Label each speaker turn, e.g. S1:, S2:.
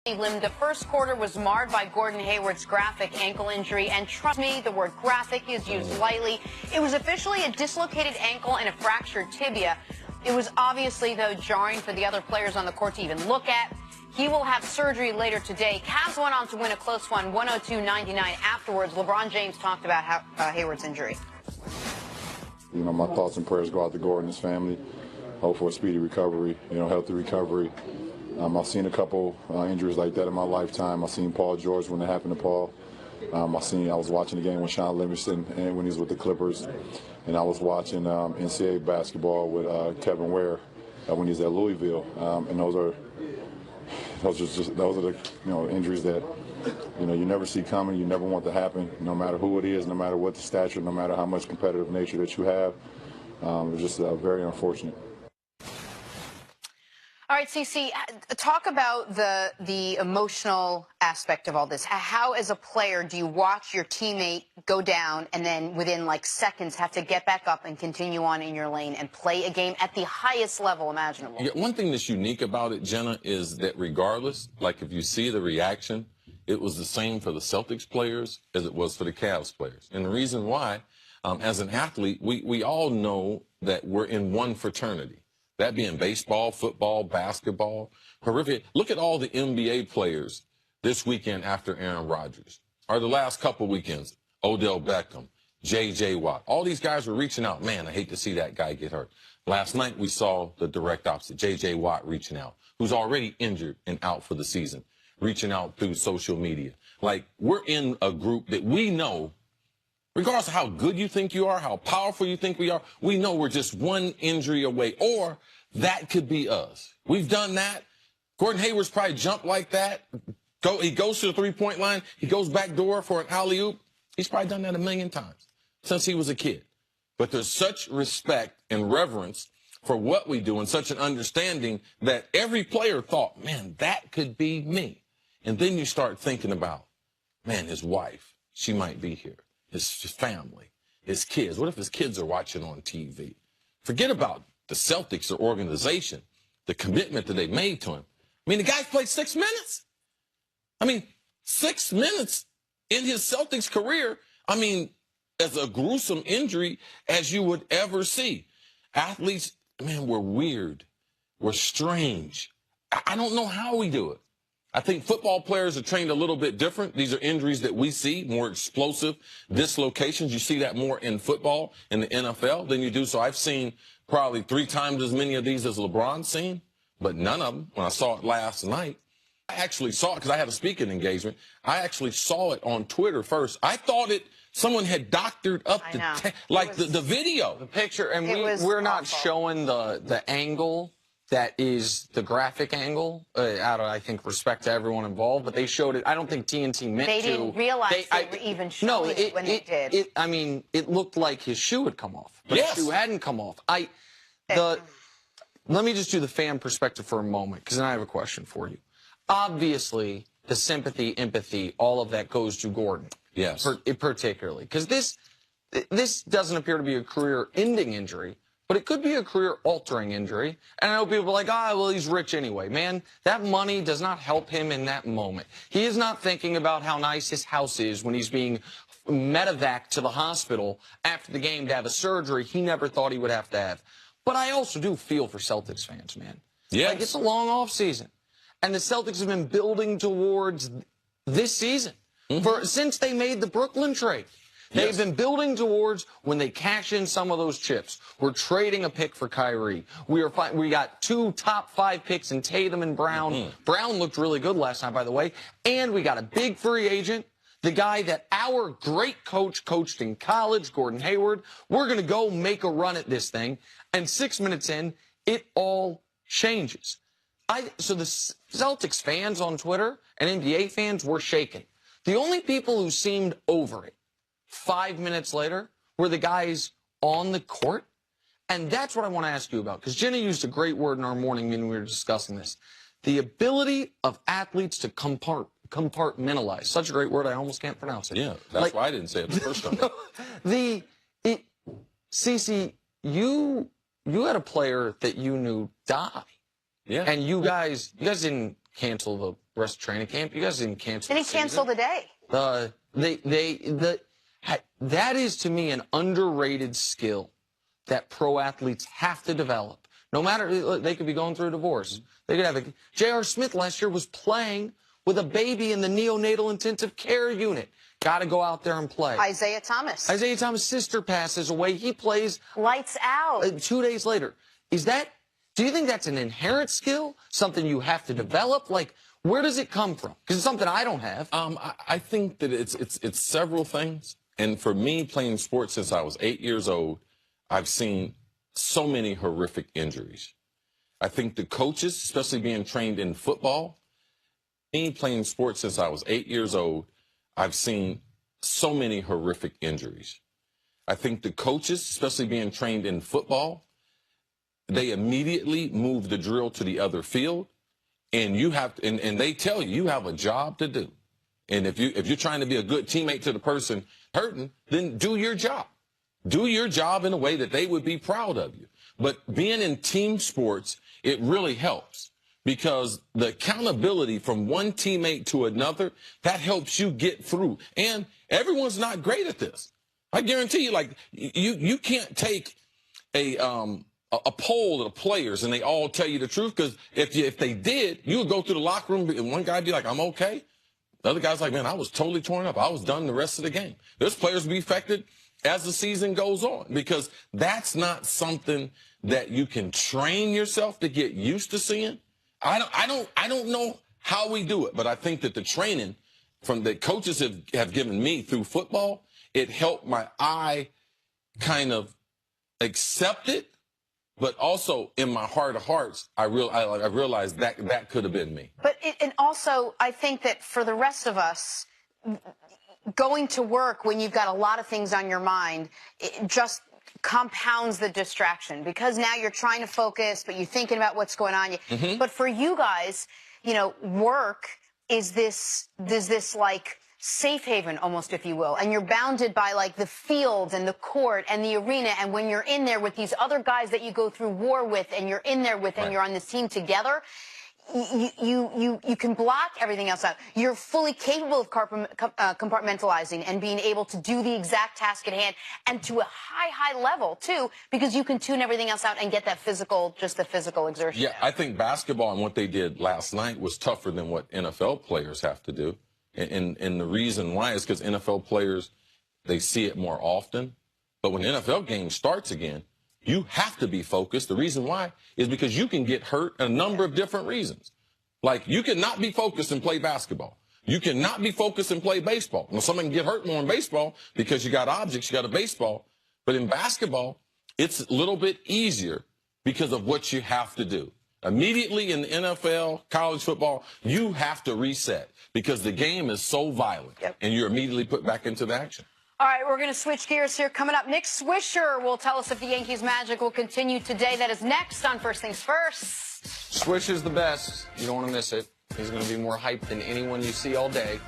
S1: The first quarter was marred by Gordon Hayward's graphic ankle injury, and trust me, the word graphic is used lightly. It was officially a dislocated ankle and a fractured tibia. It was obviously, though, jarring for the other players on the court to even look at. He will have surgery later today. Cavs went on to win a close one, 102-99. Afterwards, LeBron James talked about Hayward's injury.
S2: You know, my thoughts and prayers go out to Gordon and his family. Hope for a speedy recovery, healthy recovery. I've seen a couple injuries like that in my lifetime. I've seen Paul George when it happened to Paul. I was watching the game with Sean Livingston and when he was with the Clippers, and I was watching NCAA basketball with Kevin Ware when he was at Louisville. And those are the injuries that you never see coming. You never want to happen, no matter who it is, no matter what the stature, no matter how much competitive nature that you have. It's just very unfortunate.
S1: All right, CeCe, talk about the emotional aspect of all this. How, as a player, do you watch your teammate go down and then within, seconds have to get back up and continue on in your lane and play a game at the highest level imaginable?
S3: Yeah, one thing that's unique about it, Jenna, is that regardless, if you see the reaction, it was the same for the Celtics players as it was for the Cavs players. And the reason why, as an athlete, we all know that we're in one fraternity. That being baseball, football, basketball, horrific. Look at all the NBA players this weekend after Aaron Rodgers, or the last couple weekends, Odell Beckham, J.J. Watt. All these guys were reaching out. Man, I hate to see that guy get hurt. Last night we saw the direct opposite, J.J. Watt reaching out, who's already injured and out for the season, reaching out through social media. We're in a group that we know, regardless of how good you think you are, how powerful you think we are, we know we're just one injury away, or that could be us. We've done that. Gordon Hayward's probably jumped like that. He goes to the three-point line. He goes back door for an alley-oop. He's probably done that a million times since he was a kid. But there's such respect and reverence for what we do and such an understanding that every player thought, man, that could be me. And then you start thinking about, man, his wife, she might be here. His family, his kids. What if his kids are watching on TV? Forget about the Celtics, the organization, the commitment that they made to him. I mean, the guy's played 6 minutes. 6 minutes in his Celtics career, as a gruesome injury as you would ever see. Athletes, man, we're weird. We're strange. I don't know how we do it. I think football players are trained a little bit different. These are injuries that we see, more explosive dislocations. You see that more in football, in the NFL, than you do. So I've seen probably 3 times as many of these as LeBron's seen, but none of them, when I saw it last night, I actually saw it because I had a speaking engagement. I actually saw it on Twitter first. I thought someone had doctored up the video.
S4: The picture, and we're not showing the angle. That is the graphic angle, out of, I think, respect to everyone involved. But they showed it. I don't think TNT meant to.
S1: They didn't realize they were even showing it when they did.
S4: It looked like his shoe had come off. But his shoe hadn't come off. Let me just do the fan perspective for a moment, because then I have a question for you. Obviously, the sympathy, empathy, all of that goes to Gordon.
S3: Yes.
S4: Particularly. Because this doesn't appear to be a career-ending injury. But it could be a career-altering injury. And I know people are like, well, he's rich anyway. Man, that money does not help him in that moment. He is not thinking about how nice his house is when he's being medevaced to the hospital after the game to have a surgery he never thought he would have to have. But I also do feel for Celtics fans, man.
S3: Yes.
S4: It's a long offseason. And the Celtics have been building towards this season since they made the Brooklyn trade. They've been building towards when they cash in some of those chips. We're trading a pick for Kyrie. We got 2 top 5 picks in Tatum and Brown. Brown looked really good last night, by the way. And we got a big free agent, the guy that our great coach coached in college, Gordon Hayward. We're going to go make a run at this thing. And 6 minutes in, it all changes. So the Celtics fans on Twitter and NBA fans were shaken. The only people who seemed over it 5 minutes later were the guys on the court. And that's what I want to ask you about, because Jenny used a great word in our morning meeting when we were discussing this. The ability of athletes to compartmentalize. Such a great word, I almost can't pronounce it.
S3: Yeah, that's why I didn't say it the first time.
S4: CeCe, you had a player that you knew die.
S3: Yeah.
S4: And you guys didn't cancel the rest of training camp. You guys didn't cancel.
S1: They didn't cancel the day.
S4: That is to me an underrated skill that pro athletes have to develop. No matter, they could be going through a divorce. They could have J.R. Smith last year was playing with a baby in the neonatal intensive care unit. Got to go out there and play.
S1: Isaiah Thomas.
S4: Isaiah Thomas' sister passes away. He plays.
S1: Lights out.
S4: 2 days later. Do you think that's an inherent skill? Something you have to develop? Like, where does it come from? Because it's something I don't have.
S3: I think that it's several things. And for me, playing sports since I was 8 years old, I've seen so many horrific injuries. I think the coaches, especially being trained in football, me playing sports since I was 8 years old, I've seen so many horrific injuries. I think the coaches, especially being trained in football, they immediately move the drill to the other field, and you have and they tell you have a job to do. And if you're trying to be a good teammate to the person hurting, then do your job. Do your job in a way that they would be proud of you. But being in team sports, it really helps because the accountability from one teammate to another, that helps you get through. And everyone's not great at this. I guarantee you, like, you can't take a poll of the players and they all tell you the truth, because if they did, you would go through the locker room and one guy would be like, I'm okay. The other guy's like, man, I was totally torn up. I was done the rest of the game. There's players be affected as the season goes on, because that's not something that you can train yourself to get used to seeing. I don't know how we do it, but I think that the training from the coaches have given me through football, it helped my eye kind of accept it, but also in my heart of hearts, I realized that could have been me.
S1: But and also, I think that for the rest of us, going to work when you've got a lot of things on your mind, it just compounds the distraction, because now you're trying to focus, but you're thinking about what's going on.
S3: Mm-hmm.
S1: But for you guys, you know, work is this like safe haven almost, if you will, and you're bounded by like the field and the court and the arena, and when you're in there with these other guys that you go through war with and you're in there with, and you're on this team together, you can block everything else out. You're fully capable of compartmentalizing and being able to do the exact task at hand, and to a high level too, because you can tune everything else out and get that physical, just the physical exertion.
S3: Yeah, I think basketball and what they did last night was tougher than what NFL players have to do. And the reason why is because NFL players, they see it more often. But when the NFL game starts again, you have to be focused. The reason why is because you can get hurt a number of different reasons. Like, you cannot be focused and play basketball. You cannot be focused and play baseball. Now, someone can get hurt more in baseball because you got objects, you got a baseball. But in basketball, it's a little bit easier because of what you have to do. Immediately in the NFL, college football, you have to reset because the game is so violent, and you're immediately put back into the action.
S1: All right, we're going to switch gears here. Coming up, Nick Swisher will tell us if the Yankees' magic will continue today. That is next on First Things First.
S4: Swisher's the best. You don't want to miss it. He's going to be more hyped than anyone you see all day.